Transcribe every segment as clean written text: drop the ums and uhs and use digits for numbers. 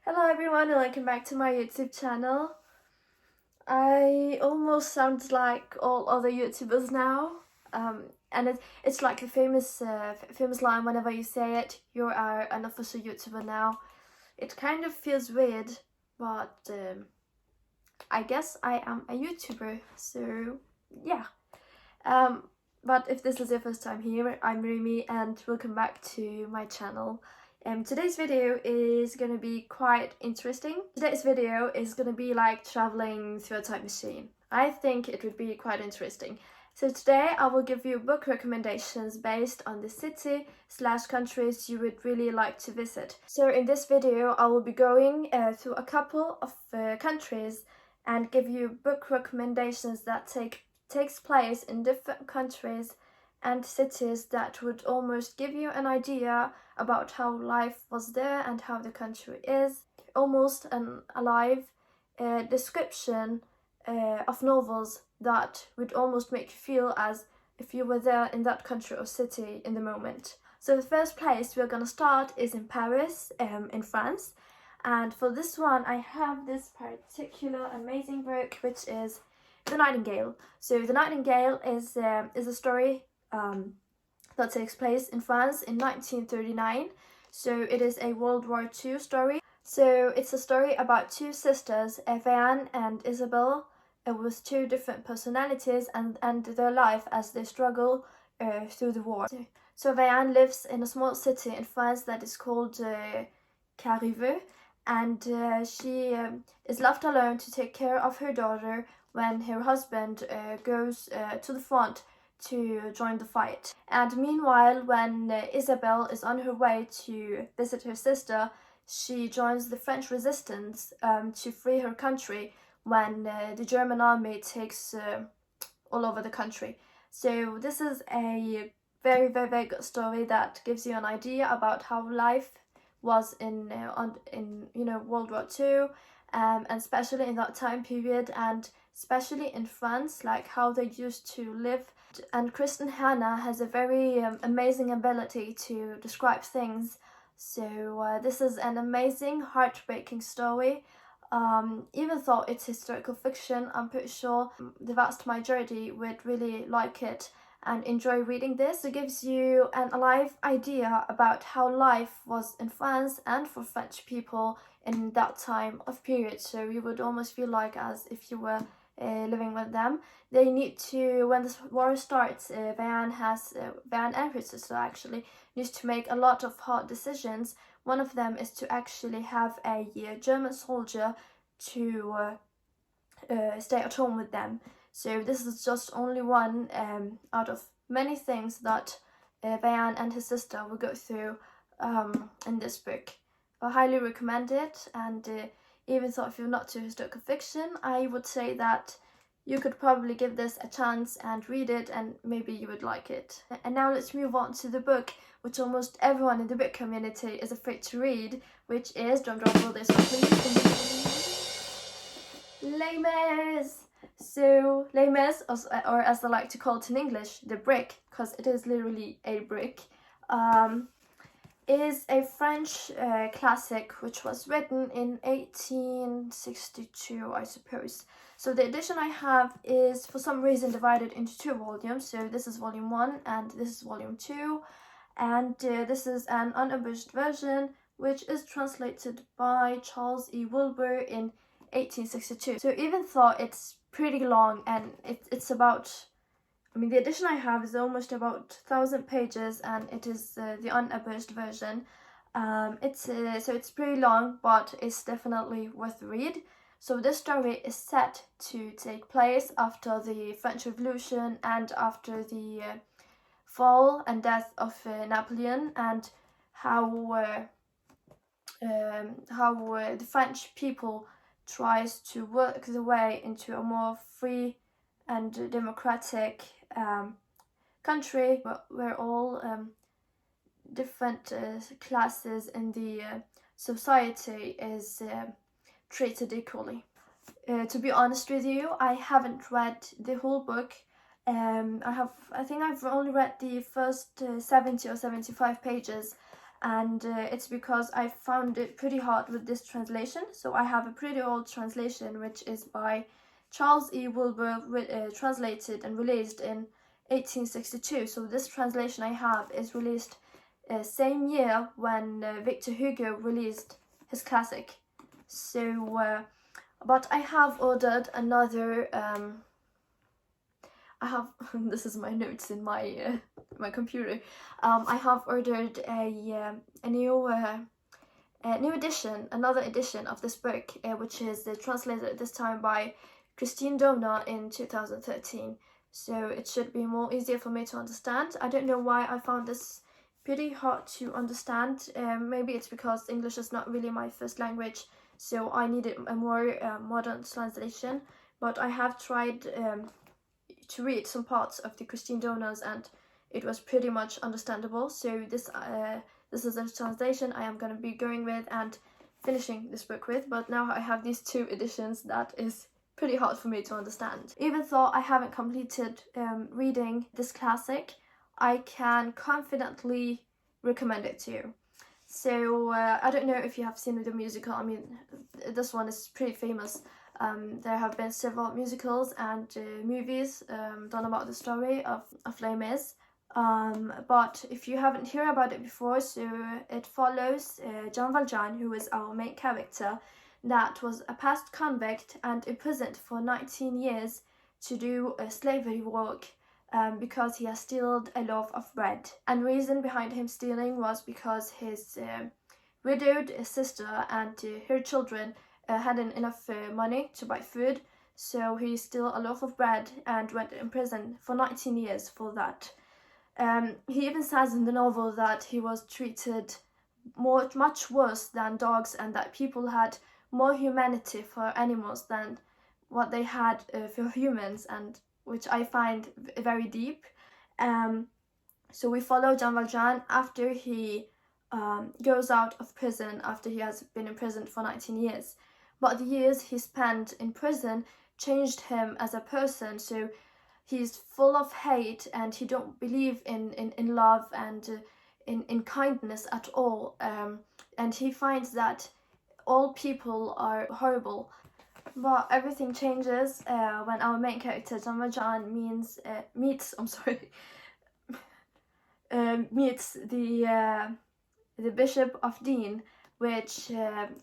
Hello everyone and welcome back to my YouTube channel. I almost sound like all other YouTubers now, and it's like a famous line. Whenever you say it, you are an official YouTuber now. It kind of feels weird, but I guess I am a YouTuber, so yeah. But if this is your first time here, I'm Rumi and welcome back to my channel. Today's video is going to be quite interesting. Today's video is going to be like traveling through a time machine. I think it would be quite interesting. So today I will give you book recommendations based on the city/countries you would really like to visit. So in this video I will be going through a couple of countries and give you book recommendations that takes place in different countries and cities that would almost give you an idea about how life was there and how the country is. Almost an alive description of novels that would almost make you feel as if you were there in that country or city in the moment. So the first place we're gonna start is in Paris, in France. And for this one I have this particular amazing book, which is The Nightingale. So The Nightingale is a story that takes place in France in 1939. So it is a World War II story. So it's a story about two sisters, Evan and Isabel, with two different personalities and their life as they struggle through the war. So Evan lives in a small city in France that is called Carriveau, and she is left alone to take care of her daughter when her husband goes to the front to join the fight. And meanwhile, when Isabel is on her way to visit her sister, she joins the French resistance to free her country when the German army takes all over the country. So this is a very, very, very good story that gives you an idea about how life was in World War II, and especially in that time period, and especially in France, like how they used to live. And Kristen Hanna has a very amazing ability to describe things. So this is an amazing, heartbreaking story. Even though it's historical fiction, I'm pretty sure the vast majority would really like it and enjoy reading this. It gives you an alive idea about how life was in France and for French people in that time of period. So you would almost feel like as if you were living with them. They need to, when this war starts, Van and her sister actually needs to make a lot of hard decisions. One of them is to actually have a German soldier to stay at home with them. So this is just only one out of many things that Van and his sister will go through in this book. I highly recommend it, and even though if you're not to historical fiction, I would say that you could probably give this a chance and read it, and maybe you would like it. And now let's move on to the book which almost everyone in the book community is afraid to read, which is, drum roll this one please, Les Mis! So Les Mis, or as I like to call it in English, the brick, because it is literally a brick, is a French classic which was written in 1862, I suppose. So the edition I have is for some reason divided into two volumes. So this is volume 1 and this is volume 2. And this is an unabridged version which is translated by Charles E. Wilbur in 1862. So even though it's pretty long and it's about, I mean, the edition I have is almost about 1,000 pages, and it is the unabridged version. So it's pretty long, but it's definitely worth the read. So this story is set to take place after the French Revolution and after the fall and death of Napoleon, and how the French people tries to work their way into a more free and democratic country where all different classes in the society is treated equally. To be honest with you, I haven't read the whole book. I think I've only read the first 70 or 75 pages, and it's because I found it pretty hard with this translation. So I have a pretty old translation, which is by Charles E. Wilbur, translated and released in 1862. So this translation I have is released same year when Victor Hugo released his classic. So, but I have ordered another. I have this is my notes in my my computer. I have ordered a new edition, another edition of this book, which is translated this time by Christine Domna in 2013. So it should be more easier for me to understand. I don't know why I found this pretty hard to understand. Maybe it's because English is not really my first language, so I needed a more modern translation. But I have tried to read some parts of the Christine Domna's, and it was pretty much understandable. So this is the translation I am going to be going with and finishing this book with. But now I have these two editions that is pretty hard for me to understand. Even though I haven't completed reading this classic, I can confidently recommend it to you. So I don't know if you have seen the musical. I mean, this one is pretty famous. There have been several musicals and movies done about the story of Les Mis. But if you haven't heard about it before, so it follows Jean Valjean, who is our main character, that was a past convict and imprisoned for 19 years to do slavery work because he has stolen a loaf of bread. And the reason behind him stealing was because his widowed sister and her children hadn't enough money to buy food, so he stole a loaf of bread and went in prison for 19 years for that. He even says in the novel that he was treated much worse than dogs, and that people had more humanity for animals than what they had for humans, and which I find very deep. So we follow Jean Valjean after he goes out of prison, after he has been imprisoned for 19 years. But the years he spent in prison changed him as a person, so he's full of hate and he don't believe in love and in kindness at all. And he finds that all people are horrible. But everything changes when our main character, Jean Valjean, meets the Bishop of Dean, which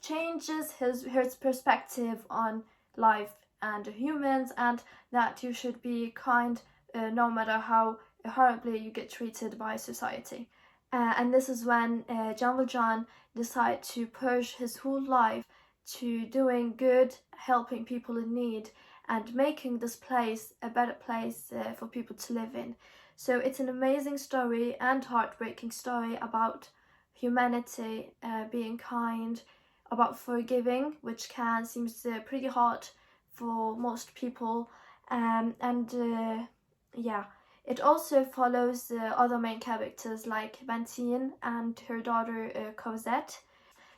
changes his perspective on life and humans, and that you should be kind no matter how horribly you get treated by society. And this is when Jean Valjean decides to purge his whole life to doing good, helping people in need, and making this place a better place for people to live in. So it's an amazing story and heartbreaking story about humanity, being kind, about forgiving, which seems pretty hard for most people. Yeah, it also follows other main characters like Fantine and her daughter Cosette.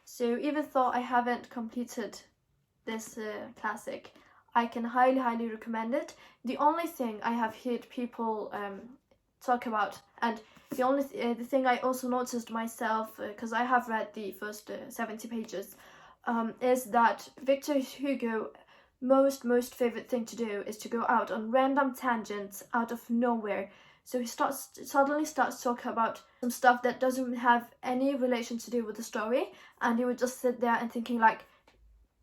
So even though I haven't completed this classic, I can highly recommend it. The only thing I have heard people talk about, and the thing I also noticed myself, because I have read the first 70 pages, is that Victor Hugo most favorite thing to do is to go out on random tangents out of nowhere. So he suddenly starts talking about some stuff that doesn't have any relation to do with the story, and he would just sit there and thinking like,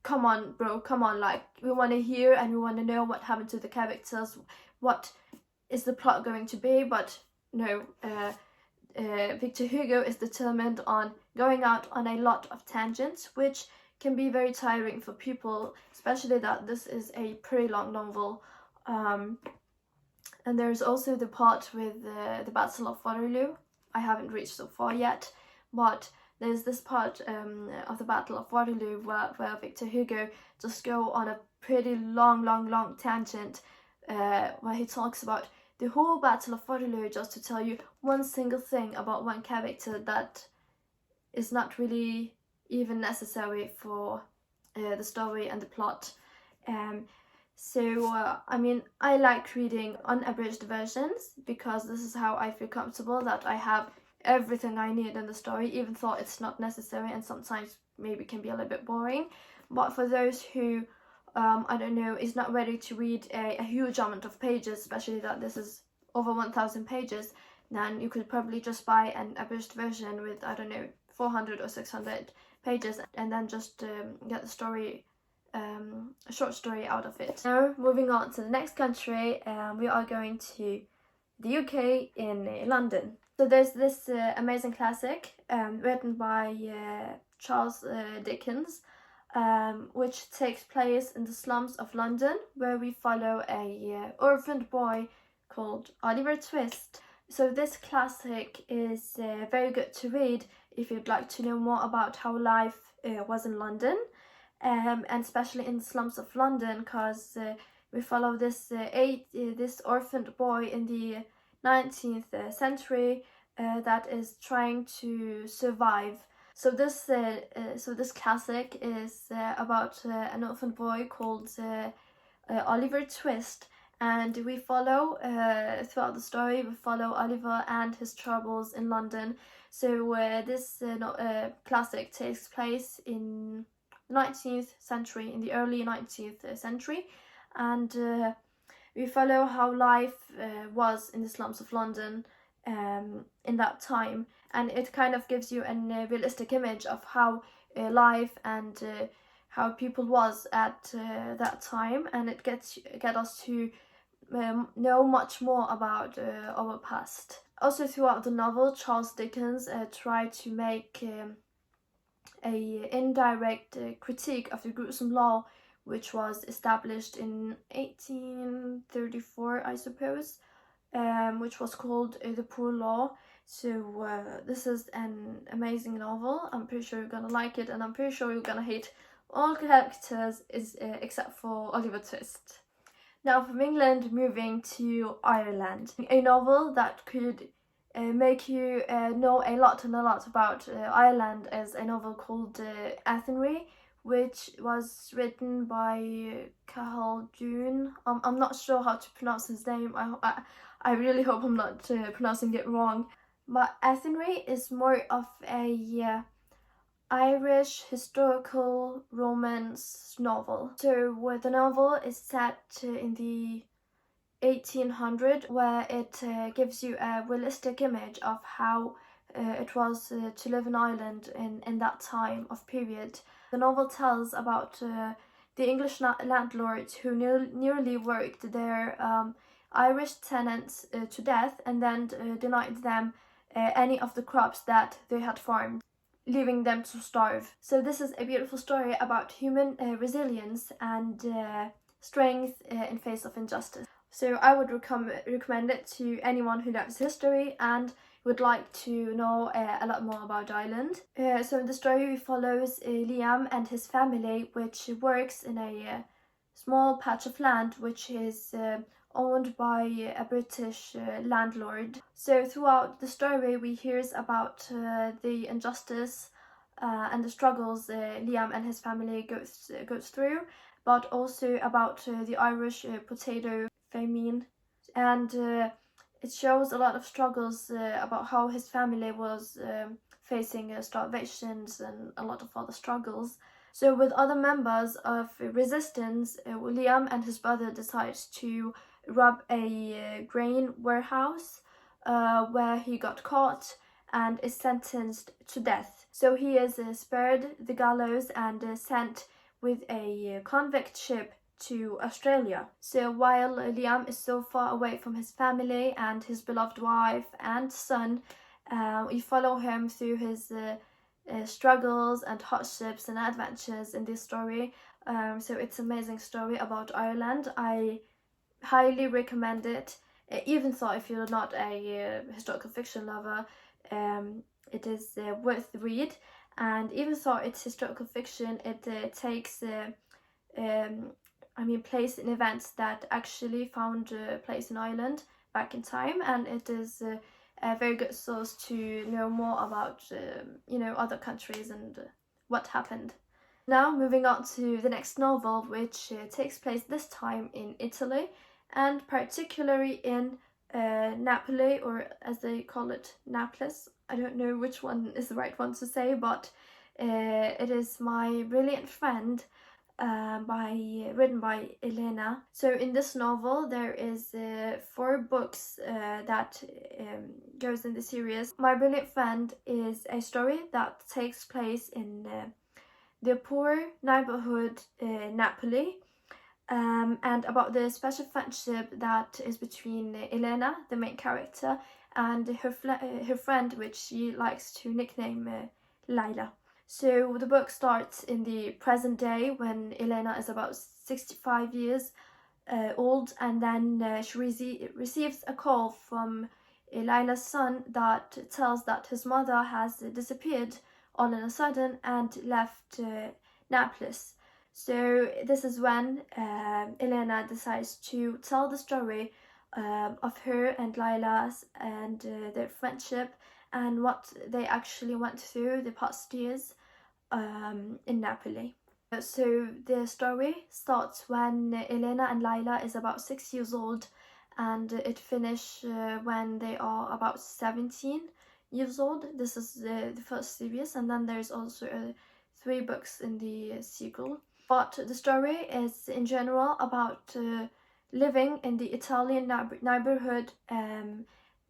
come on bro, come on, like we want to hear and we want to know what happened to the characters, what is the plot going to be. But no, Victor Hugo is determined on going out on a lot of tangents, which can be very tiring for people, especially that this is a pretty long novel. And there's also the part with the Battle of Waterloo. I haven't reached so far yet, but there's this part of the Battle of Waterloo where Victor Hugo just go on a pretty long tangent where he talks about the whole Battle of Waterloo just to tell you one single thing about one character that is not really even necessary for the story and the plot. I mean, I like reading unabridged versions because this is how I feel comfortable that I have everything I need in the story, even though it's not necessary and sometimes maybe can be a little bit boring. But for those who I don't know, is not ready to read a huge amount of pages, especially that this is over 1,000 pages, then you could probably just buy an abridged version with, I don't know, 400 or 600 pages, and then just get the story, a short story out of it. Now, moving on to the next country, we are going to the UK in London. So there's this amazing classic written by Charles Dickens, which takes place in the slums of London, where we follow a orphaned boy called Oliver Twist. So this classic is very good to read if you'd like to know more about how life was in London, and especially in the slums of London, because we follow this orphaned boy in the 19th century that is trying to survive. So this classic is about an orphan boy called Oliver Twist, and we follow throughout the story. We follow Oliver and his troubles in London. So this classic takes place in the 19th century, in the early 19th century, and we follow how life was in the slums of London in that time, and it kind of gives you a realistic image of how life and how people was at that time, and it get us to know much more about our past. Also, throughout the novel, Charles Dickens tried to make a indirect critique of the gruesome law which was established in 1834, I suppose, which was called The Poor Law. So this is an amazing novel. I'm pretty sure you're gonna like it, and I'm pretty sure you're gonna hate all characters except for Oliver Twist. Now from England, moving to Ireland. A novel that could make you know a lot about Ireland is a novel called Athenry, which was written by Cathal Dune. I'm not sure how to pronounce his name. I really hope I'm not pronouncing it wrong. But Athenry is more of a Irish historical romance novel. So the novel is set in the 1800, where it gives you a realistic image of how it was to live in Ireland in that time of period. The novel tells about the English landlords who nearly worked their Irish tenants to death, and then denied them any of the crops that they had farmed, leaving them to starve. So this is a beautiful story about human resilience and strength in face of injustice. So I would recommend it to anyone who loves history and would like to know a lot more about Ireland. So in the story, we follows Liam and his family, which works in a small patch of land which is owned by a British landlord. So throughout the story, we hears about the injustice and the struggles Liam and his family goes through, but also about the Irish potato famine, and it shows a lot of struggles about how his family was facing starvations and a lot of other struggles. So with other members of resistance, Liam and his brother decide to rob a grain warehouse where he got caught and is sentenced to death. So he is spared the gallows and sent with a convict ship to Australia. So while Liam is so far away from his family and his beloved wife and son, we follow him through his struggles and hardships and adventures in this story. So it's an amazing story about Ireland. I highly recommend it, even though if you're not a historical fiction lover, it is worth the read. And even though it's historical fiction, it takes place in events that actually found place in Ireland back in time, and it is a very good source to know more about other countries and what happened. Now moving on to the next novel, which takes place this time in Italy, and particularly in Napoli, or as they call it, Naples. I don't know which one is the right one to say, but it is My Brilliant Friend, written by Elena. So in this novel there is 4 books that goes in the series. My Brilliant Friend is a story that takes place in the poor neighborhood Napoli, and about the special friendship that is between Elena, the main character, and her friend, which she likes to nickname Lila. So the book starts in the present day when Elena is about 65 years old, and then she receives a call from Lila's son that tells that his mother has disappeared all in a sudden and left Naples. So this is when Elena decides to tell the story of her and Lila's and their friendship and what they actually went through the past years in Napoli. So the story starts when Elena and Lila is about 6 years old, and it finishes when they are about 17 years old. This is the first series, and then there's also 3 books in the sequel. But the story is in general about living in the Italian neighborhood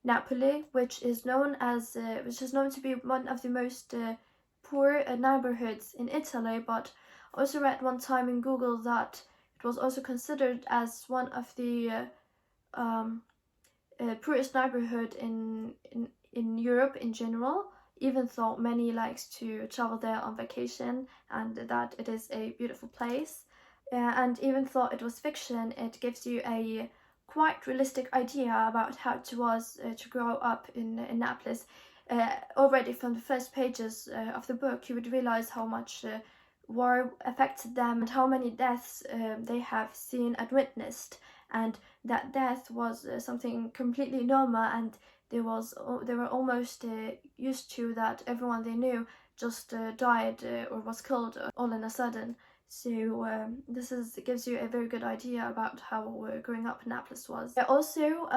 Napoli, which is known to be one of the most poor neighborhoods in Italy. But I also read one time in Google that it was also considered as one of the poorest neighborhood in Europe in general, even though many likes to travel there on vacation and that it is a beautiful place. And even though it was fiction, it gives you a quite realistic idea about how it was to grow up in Naples. Already from the first pages of the book, you would realize how much war affected them and how many deaths they have seen and witnessed, and that death was something completely normal, and they were almost used to that everyone they knew just died or was killed all in a sudden. So this gives you a very good idea about how growing up in Naples was. Also,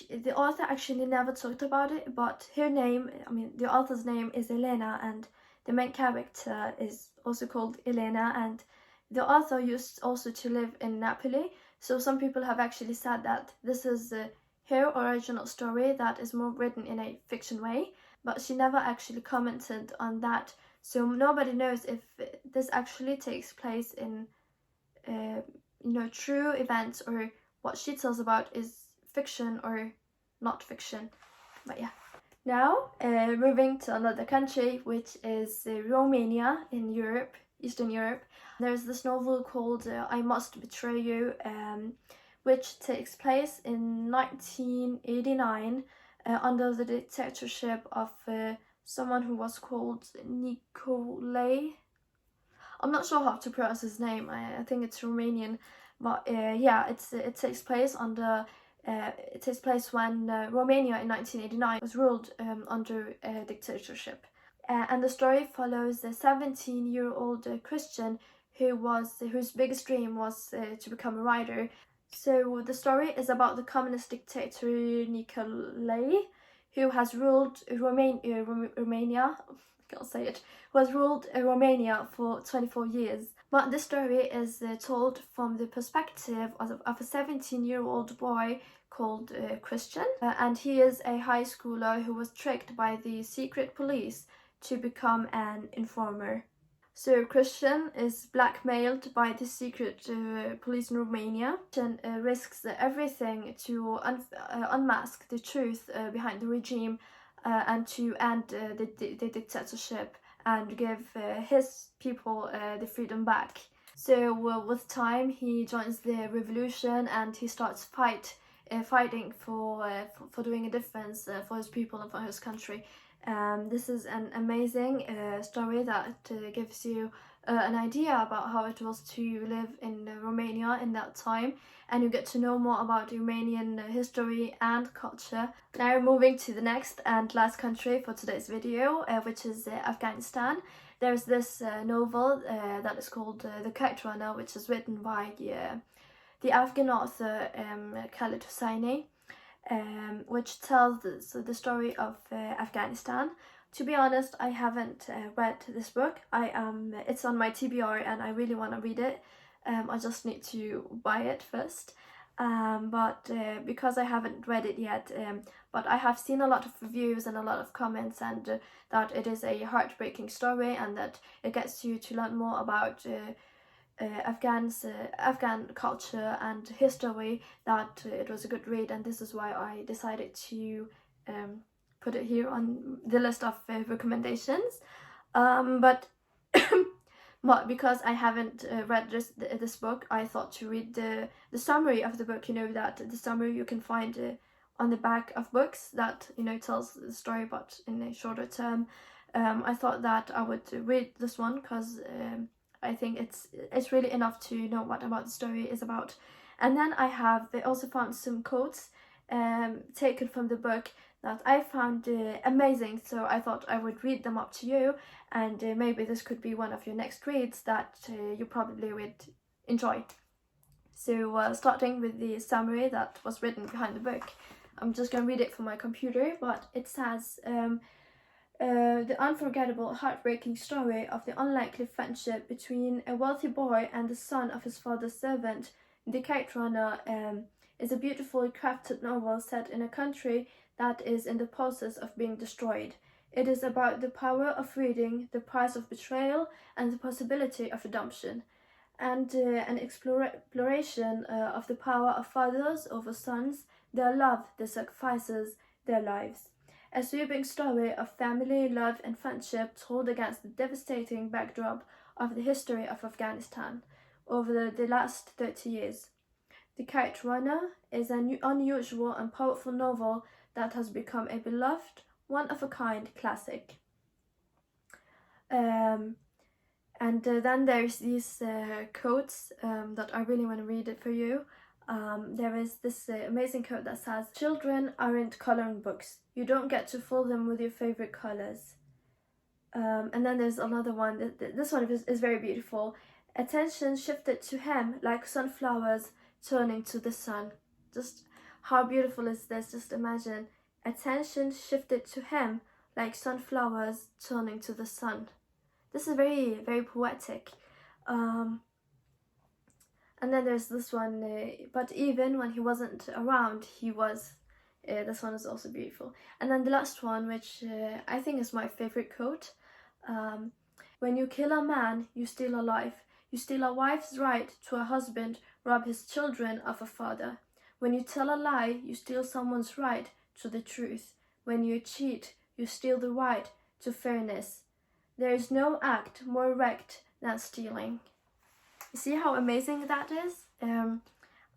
the author actually never talked about it, but the author's name is Elena, and the main character is also called Elena, and the author used also to live in Napoli. So some people have actually said that this is her original story that is more written in a fiction way, but she never actually commented on that. So nobody knows if this actually takes place in true events, or what she tells about is fiction or not fiction. But yeah. Now moving to another country, which is Romania in Europe, Eastern Europe. There's this novel called I Must Betray You, which takes place in 1989 under the dictatorship of someone who was called Nicolae. I'm not sure how to pronounce his name. I think it's Romanian, but yeah, it takes place under. It takes place when Romania in 1989 was ruled under a dictatorship, and the story follows a 17-year-old Christian whose biggest dream was to become a writer. So the story is about the communist dictator Nicolae, who has ruled Romania. I can't say it. Who has ruled Romania for 24 years. But this story is told from the perspective of a 17-year-old boy called Christian, and he is a high schooler who was tricked by the secret police to become an informer. So Christian is blackmailed by the secret police in Romania and risks everything to unmask the truth behind the regime and to end the dictatorship and give his people the freedom back. So with time he joins the revolution and he starts fighting for doing a difference for his people and for his country. This is an amazing story that gives you an idea about how it was to live in Romania in that time, and you get to know more about Romanian history and culture. Now moving to the next and last country for today's video, which is Afghanistan. There's this novel that is called The Kite Runner, which is written by the Afghan author Khaled Hosseini. which tells the story of Afghanistan. To be honest, I haven't read this book. It's on my TBR and I really want to read it. I just need to buy it first. But because I haven't read it yet, but I have seen a lot of reviews and a lot of comments, and that it is a heartbreaking story, and that it gets you to learn more about Afghan culture and history, that it was a good read, and this is why I decided to put it here on the list of recommendations. But because I haven't read this book, I thought to read the summary of the book. You know that the summary you can find on the back of books that, you know, tells the story but in a shorter term. I thought that I would read this one because I think it's really enough to know what about the story is about. And then I also found some quotes taken from the book that I found amazing, so I thought I would read them up to you, and maybe this could be one of your next reads that you probably would enjoy. So starting with the summary that was written behind the book, I'm just going to read it from my computer, but it says, the unforgettable, heartbreaking story of the unlikely friendship between a wealthy boy and the son of his father's servant, the Kite Runner, is a beautifully crafted novel set in a country that is in the process of being destroyed. It is about the power of reading, the price of betrayal, and the possibility of redemption, and an exploration of the power of fathers over sons, their love, their sacrifices, their lives. A sweeping story of family, love, and friendship told against the devastating backdrop of the history of Afghanistan over the last 30 years. The Kite Runner is an unusual and powerful novel that has become a beloved, one-of-a-kind classic. And then there's these quotes that I really want to read it for you. There is this amazing quote that says, "Children aren't coloring books. You don't get to fill them with your favorite colors." And then there's another one. This one is very beautiful. "Attention shifted to him like sunflowers turning to the sun." Just how beautiful is this? Just imagine. Attention shifted to him like sunflowers turning to the sun. This is very, very poetic. And then there's this one, but even when he wasn't around, he was. This one is also beautiful. And then the last one, which I think is my favorite quote. "When you kill a man, you steal a life. You steal a wife's right to a husband, rob his children of a father. When you tell a lie, you steal someone's right to the truth. When you cheat, you steal the right to fairness. There is no act more wrecked than stealing." You see how amazing that is?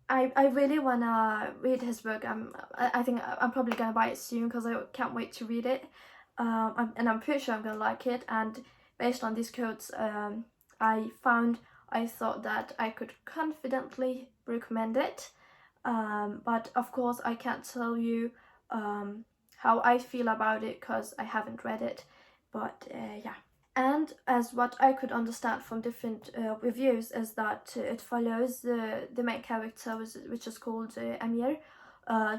I really wanna read his book. I think I'm probably gonna buy it soon because I can't wait to read it. And I'm pretty sure I'm gonna like it. And based on these quotes I thought that I could confidently recommend it. But of course I can't tell you how I feel about it because I haven't read it. But yeah. And as what I could understand from different reviews is that it follows the main character, which is called Amir,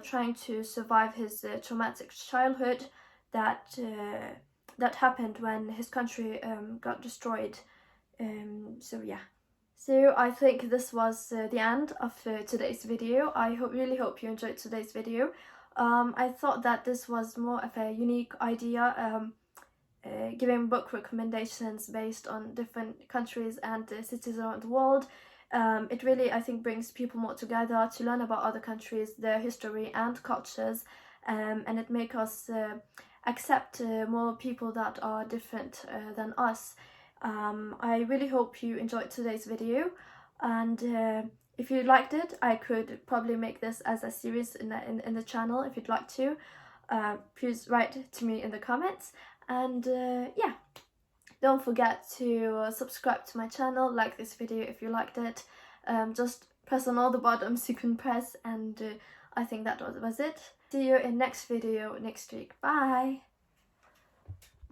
trying to survive his traumatic childhood that happened when his country got destroyed. So yeah. So I think this was the end of today's video. I really hope you enjoyed today's video. I thought that this was more of a unique idea, giving book recommendations based on different countries and cities around the world. It really, I think, brings people more together to learn about other countries, their history and cultures, and it makes us accept more people that are different than us. I really hope you enjoyed today's video, and if you liked it, I could probably make this as a series in the channel. If you'd like to, please write to me in the comments. And yeah, don't forget to subscribe to my channel, like this video if you liked it. Just press on all the buttons you can press, and I think that was it. See you in next video next week. Bye!